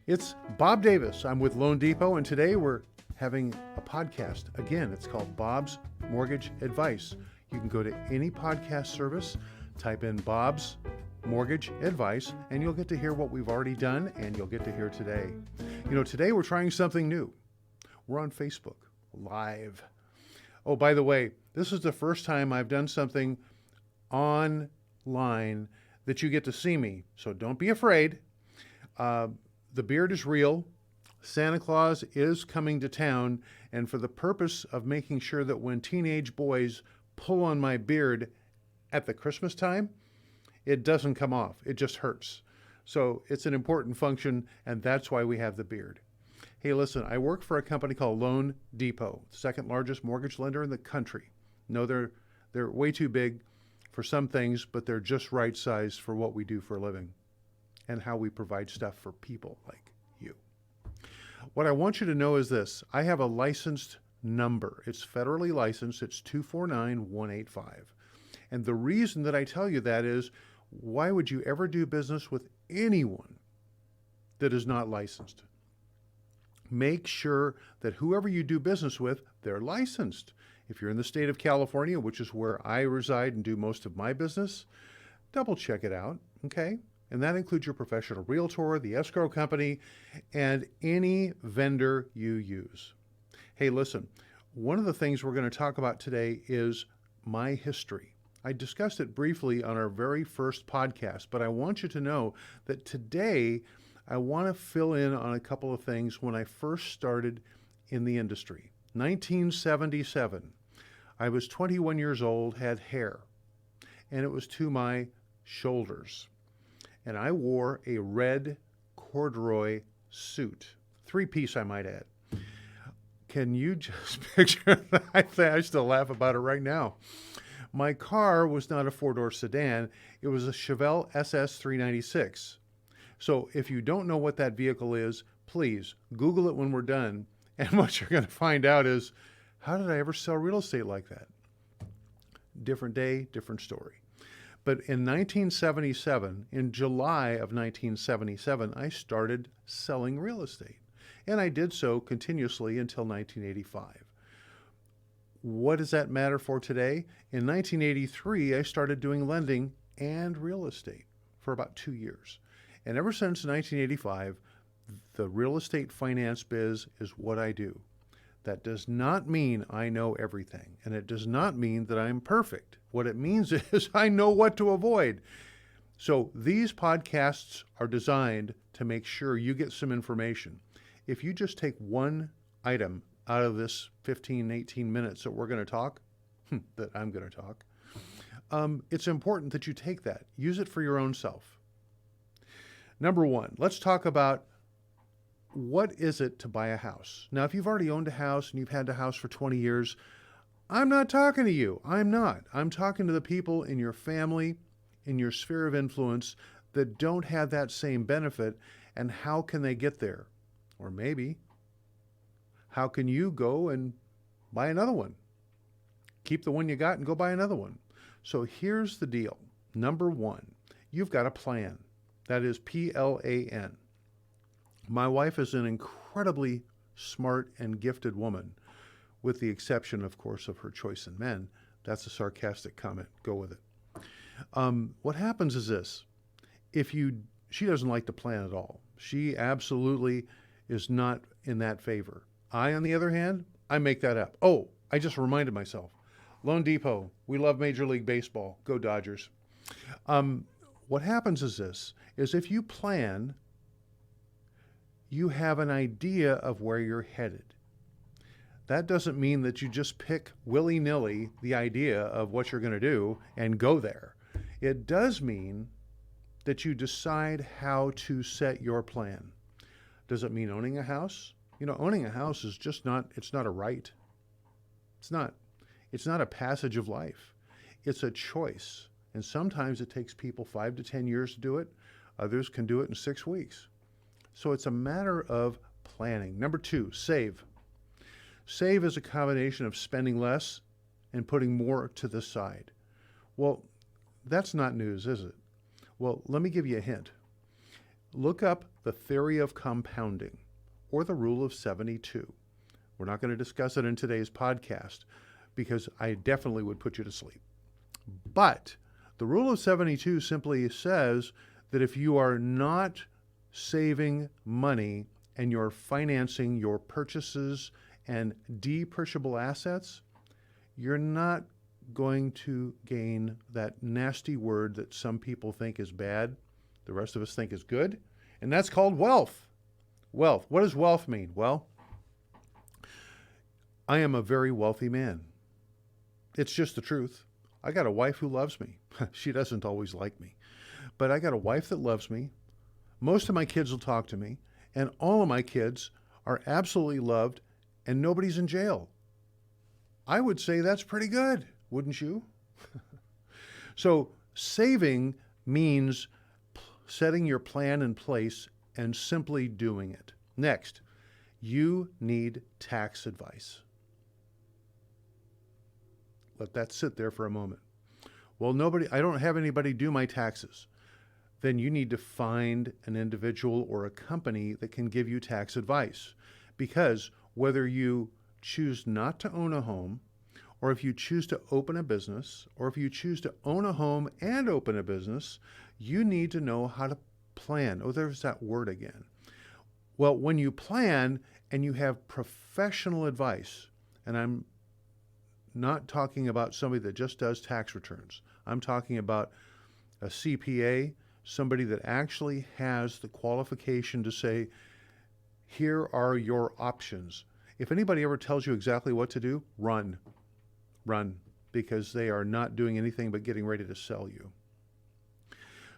It's Bob Davis. I'm with Loan Depot, and today we're having a podcast. Again, it's called Bob's Mortgage Advice. You can go to any podcast service, type in Bob's Mortgage Advice, and you'll get to hear what we've already done, and you'll get to hear today. You know, today we're trying something new. We're on Facebook Live. Oh, by the way, this is the first time I've done something online that you get to see me, so don't be afraid. The beard is real. Santa Claus is coming to town, and for the purpose of making sure that when teenage boys pull on my beard at the Christmas time, it doesn't come off. It just hurts. So it's an important function, and that's why we have the beard. Hey, listen, I work for a company called Loan Depot, second largest mortgage lender in the country. No, they're way too big for some things, but they're just right size for what we do for a living and how we provide stuff for people like you. What I want you to know is this. I have a licensed number. It's federally licensed. It's 249185. And the reason that I tell you that is, why would you ever do business with anyone that is not licensed? Make sure that whoever you do business with, they're licensed. If you're in the state of California, which is where I reside and do most of my business, double check it out, okay? And that includes your professional realtor, the escrow company, and any vendor you use. Hey, listen, one of the things we're going to talk about today is my history. I discussed it briefly on our very first podcast, but I want you to know that today I want to fill in on a couple of things when I first started in the industry. 1977, I was 21 years old, had hair, and it was to my shoulders. And I wore a red corduroy suit, three-piece I might add. Can you just picture that? I still laugh about it right now. My car was not a four-door sedan. It was a Chevelle SS 396. So if you don't know what that vehicle is, please Google it when we're done. And what you're going to find out is, how did I ever sell real estate like that? Different day, different story. But in 1977, in July of 1977, I started selling real estate. And I did so continuously until 1985. What does that matter for today? In 1983, I started doing lending and real estate for about 2 years. And ever since 1985, the real estate finance biz is what I do. That does not mean I know everything, and it does not mean that I'm perfect. What it means is I know what to avoid. So these podcasts are designed to make sure you get some information. If you just take one item out of this 15, 18 minutes that we're going to talk, that I'm going to talk, it's important that you take that. Use it for your own self. Number one, let's talk about what is it to buy a house? Now, if you've already owned a house and you've had a house for 20 years, I'm not talking to you. I'm not. I'm talking to the people in your family, in your sphere of influence that don't have that same benefit, and how can they get there? Or maybe, how can you go and buy another one? Keep the one you got and go buy another one. So here's the deal. Number one, you've got a plan. That is PLAN. My wife is an incredibly smart and gifted woman, with the exception, of course, of her choice in men. That's a sarcastic comment. Go with it. What happens is this. She doesn't like to plan at all. She absolutely is not in that favor. I, on the other hand, I make that up. Oh, I just reminded myself. Loan Depot, we love Major League Baseball. Go Dodgers. What happens is this, is if you plan, you have an idea of where you're headed. That doesn't mean that you just pick willy-nilly the idea of what you're going to do and go there. It does mean that you decide how to set your plan. Does it mean owning a house? You know, owning a house is just it's not a right. It's not a passage of life. It's a choice. And sometimes it takes people 5 to 10 years to do it. Others can do it in 6 weeks. So it's a matter of planning. Number two, save. Save is a combination of spending less and putting more to the side. Well, that's not news, is it? Well, let me give you a hint. Look up the theory of compounding or the rule of 72. We're not going to discuss it in today's podcast because I definitely would put you to sleep. But the rule of 72 simply says that if you are not saving money and you're financing your purchases and depreciable assets, you're not going to gain that nasty word that some people think is bad, the rest of us think is good, and that's called wealth. Wealth. What does wealth mean? Well, I am a very wealthy man. It's just the truth. I got a wife who loves me. She doesn't always like me, but I got a wife that loves me. Most of my kids will talk to me, and all of my kids are absolutely loved, and nobody's in jail. I would say that's pretty good, wouldn't you? So saving means setting your plan in place and simply doing it. Next, you need tax advice. Let that sit there for a moment. Well, I don't have anybody do my taxes. Then you need to find an individual or a company that can give you tax advice. Because whether you choose not to own a home, or if you choose to open a business, or if you choose to own a home and open a business, you need to know how to plan. Oh, there's that word again. Well, when you plan and you have professional advice, and I'm not talking about somebody that just does tax returns. I'm talking about a CPA, somebody that actually has the qualification to say, here are your options. If anybody ever tells you exactly what to do, run, because they are not doing anything but getting ready to sell you.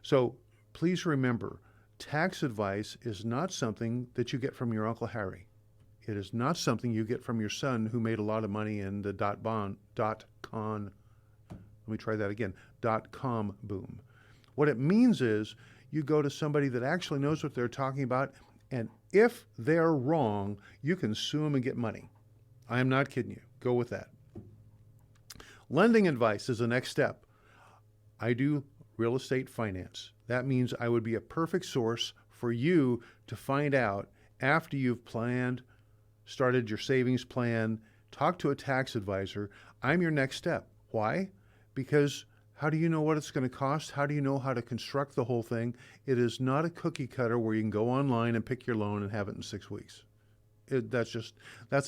So please remember, tax advice is not something that you get from your Uncle Harry. It is not something you get from your son who made a lot of money in the .com boom. What it means is you go to somebody that actually knows what they're talking about, and if they're wrong, you can sue them and get money. I am not kidding you. Go with that. Lending advice is the next step. I do real estate finance. That means I would be a perfect source for you to find out after you've started your savings plan, talk to a tax advisor. I'm your next step. Why? Because how do you know what it's going to cost? How do you know how to construct the whole thing? It is not a cookie cutter where you can go online and pick your loan and have it in 6 weeks. That's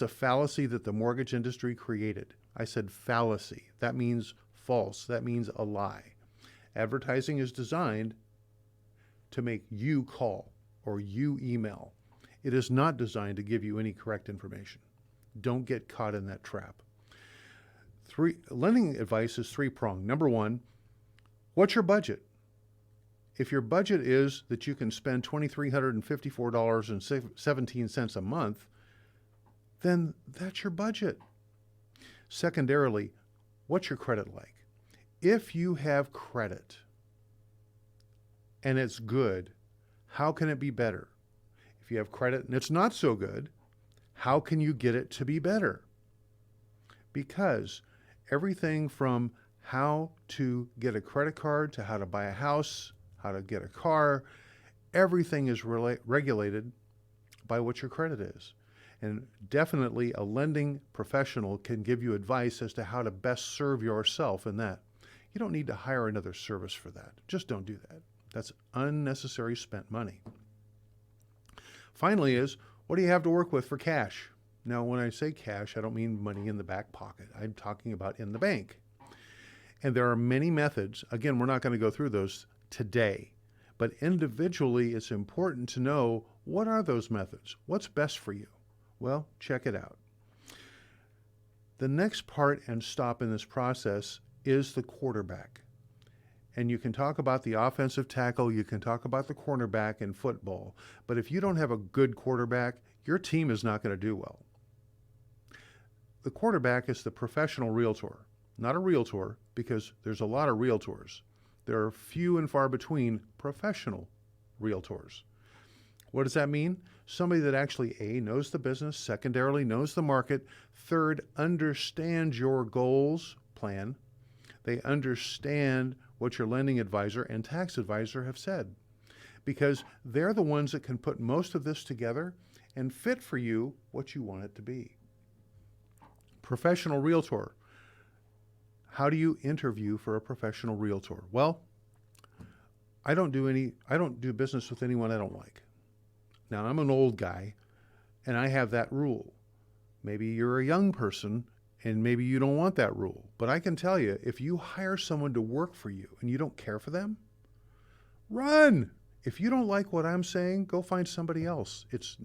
a fallacy that the mortgage industry created. I said fallacy. That means false. That means a lie. Advertising is designed to make you call or you email. It is not designed to give you any correct information. Don't get caught in that trap. Lending advice is three-pronged. Number one, what's your budget? If your budget is that you can spend $2,354.17 a month, then that's your budget. Secondarily, what's your credit like? If you have credit and it's good, how can it be better? If you have credit and it's not so good, how can you get it to be better? Because everything from how to get a credit card to how to buy a house, how to get a car, everything is regulated by what your credit is. And definitely a lending professional can give you advice as to how to best serve yourself in that. You don't need to hire another service for that. Just don't do that. That's unnecessary spent money. Finally is, what do you have to work with for cash? Now, when I say cash, I don't mean money in the back pocket. I'm talking about in the bank. And there are many methods. Again, we're not going to go through those today. But individually, it's important to know, what are those methods? What's best for you? Well, check it out. The next part and stop in this process is the quarterback. And you can talk about the offensive tackle, you can talk about the cornerback in football, but if you don't have a good quarterback, your team is not going to do well. The quarterback is the professional realtor, not a realtor, because there's a lot of realtors. There are few and far between professional realtors. What does that mean? Somebody that actually, A, knows the business, secondarily knows the market, third, understands your goals plan. They understand what your lending advisor and tax advisor have said. because they're the ones that can put most of this together and fit for you what you want it to be. Professional realtor. How do you interview for a professional realtor? Well, I don't do business with anyone I don't like. Now, I'm an old guy, and I have that rule. Maybe you're a young person, and maybe you don't want that rule. But I can tell you, if you hire someone to work for you and you don't care for them, run. If you don't like what I'm saying, go find somebody else. It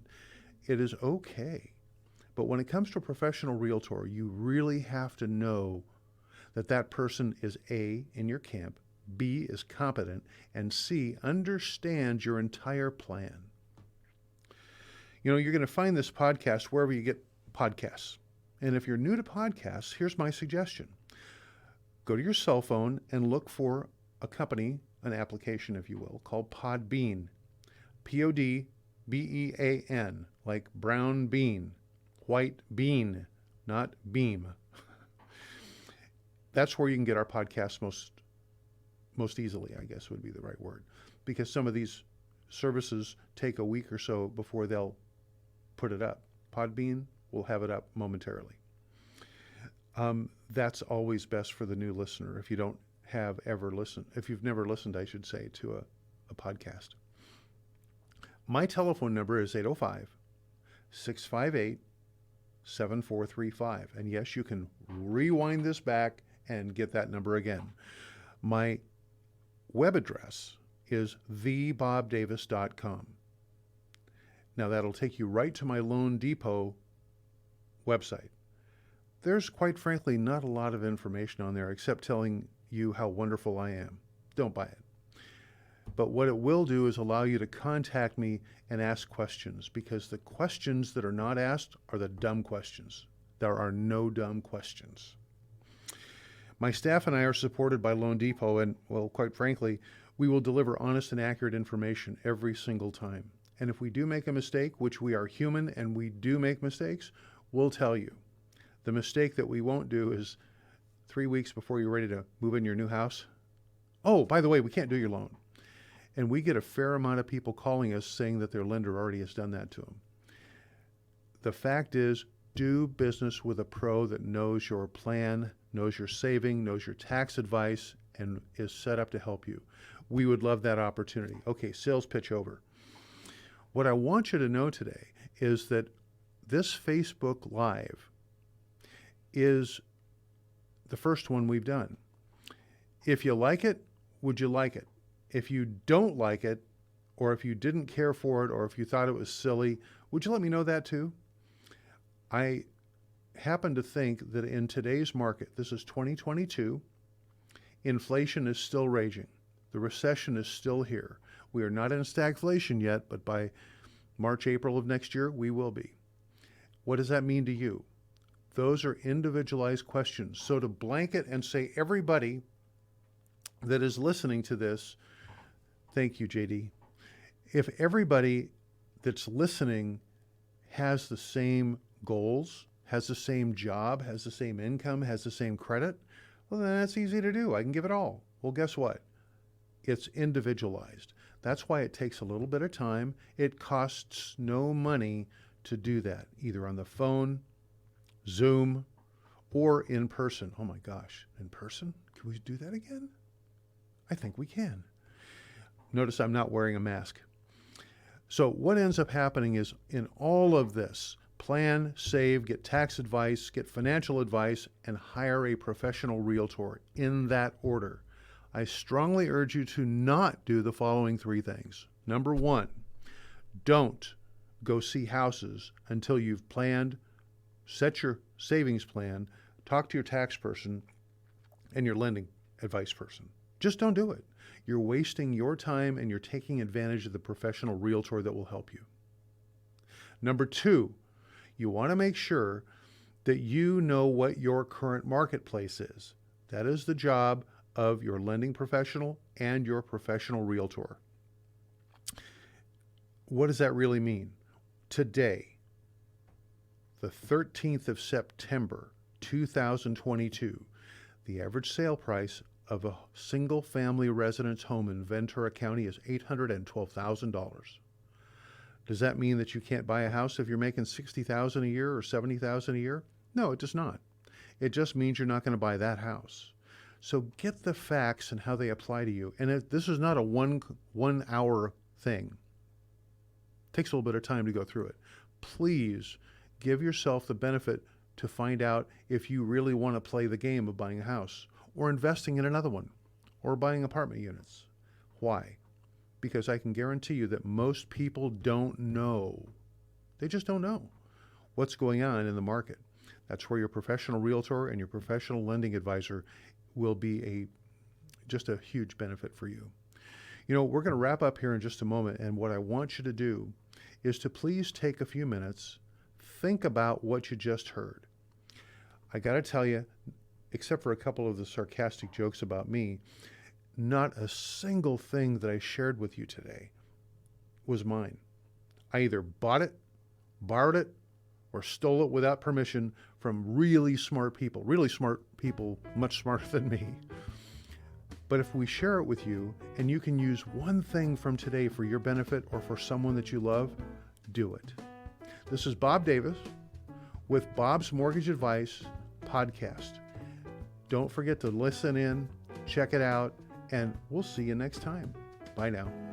is okay. But when it comes to a professional realtor, you really have to know that that person is A, in your camp, B, is competent, and C, understands your entire plan. You know, you're going to find this podcast wherever you get podcasts. And if you're new to podcasts, here's my suggestion. Go to your cell phone and look for a company, an application, if you will, called Podbean. Podbean, like brown bean, white bean, not beam. That's where you can get our podcasts most easily, I guess would be the right word, because some of these services take a week or so before they'll put it up. Podbean will have it up momentarily. That's always best for the new listener if you don't have ever listened, if you've never listened, I should say, to a podcast. My telephone number is 805-658-7435. And yes, you can rewind this back and get that number again. My web address is thebobdavis.com. Now that'll take you right to my Loan Depot website. There's, quite frankly, not a lot of information on there except telling you how wonderful I am. Don't buy it. But what it will do is allow you to contact me and ask questions, because the questions that are not asked are the dumb questions. There are no dumb questions. My staff and I are supported by Loan Depot, and, well, quite frankly, we will deliver honest and accurate information every single time. And if we do make a mistake, which we are human and we do make mistakes, we'll tell you. The mistake that we won't do is 3 weeks before you're ready to move in your new house. Oh, by the way, we can't do your loan. And we get a fair amount of people calling us saying that their lender already has done that to them. The fact is, do business with a pro that knows your plan, knows your saving, knows your tax advice, and is set up to help you. We would love that opportunity. Okay, sales pitch over. What I want you to know today is that this Facebook Live is the first one we've done. If you like it, would you like it? If you don't like it, or if you didn't care for it, or if you thought it was silly, would you let me know that too? I happen to think that in today's market, this is 2022, inflation is still raging. The recession is still here. We are not in stagflation yet, but by March, April of next year, we will be. What does that mean to you? Those are individualized questions. So to blanket and say everybody that is listening to this, thank you, JD. If everybody that's listening has the same goals, has the same job, has the same income, has the same credit, well, then that's easy to do. I can give it all. Well, guess what? It's individualized. That's why it takes a little bit of time. It costs no money to do that, either on the phone, Zoom, or in person. Oh my gosh, in person? Can we do that again? I think we can. Notice I'm not wearing a mask. So what ends up happening is, in all of this, plan, save, get tax advice, get financial advice, and hire a professional realtor in that order. I strongly urge you to not do the following 3 things. Number 1, don't go see houses until you've planned, set your savings plan, talk to your tax person, and your lending advice person. Just don't do it. You're wasting your time and you're taking advantage of the professional realtor that will help you. Number 2, you want to make sure that you know what your current marketplace is. That is the job of your lending professional and your professional realtor. What does that really mean? Today, the 13th of September, 2022, the average sale price of a single family residence home in Ventura County is $812,000. Does that mean that you can't buy a house if you're making $60,000 a year or $70,000 a year? No, it does not. It just means you're not going to buy that house. So get the facts and how they apply to you. And this is not a one hour thing. It takes a little bit of time to go through it. Please give yourself the benefit to find out if you really want to play the game of buying a house or investing in another one or buying apartment units. Why? Because I can guarantee you that most people don't know. They just don't know what's going on in the market. That's where your professional realtor and your professional lending advisor will be just a huge benefit for you. You know, we're going to wrap up here in just a moment, and what I want you to do is to please take a few minutes, think about what you just heard. I got to tell you, except for a couple of the sarcastic jokes about me, not a single thing that I shared with you today was mine. I either bought it, borrowed it, or stole it without permission from really smart people, much smarter than me. But if we share it with you and you can use one thing from today for your benefit or for someone that you love, do it. This is Bob Davis with Bob's Mortgage Advice podcast. Don't forget to listen in, check it out, and we'll see you next time. Bye now.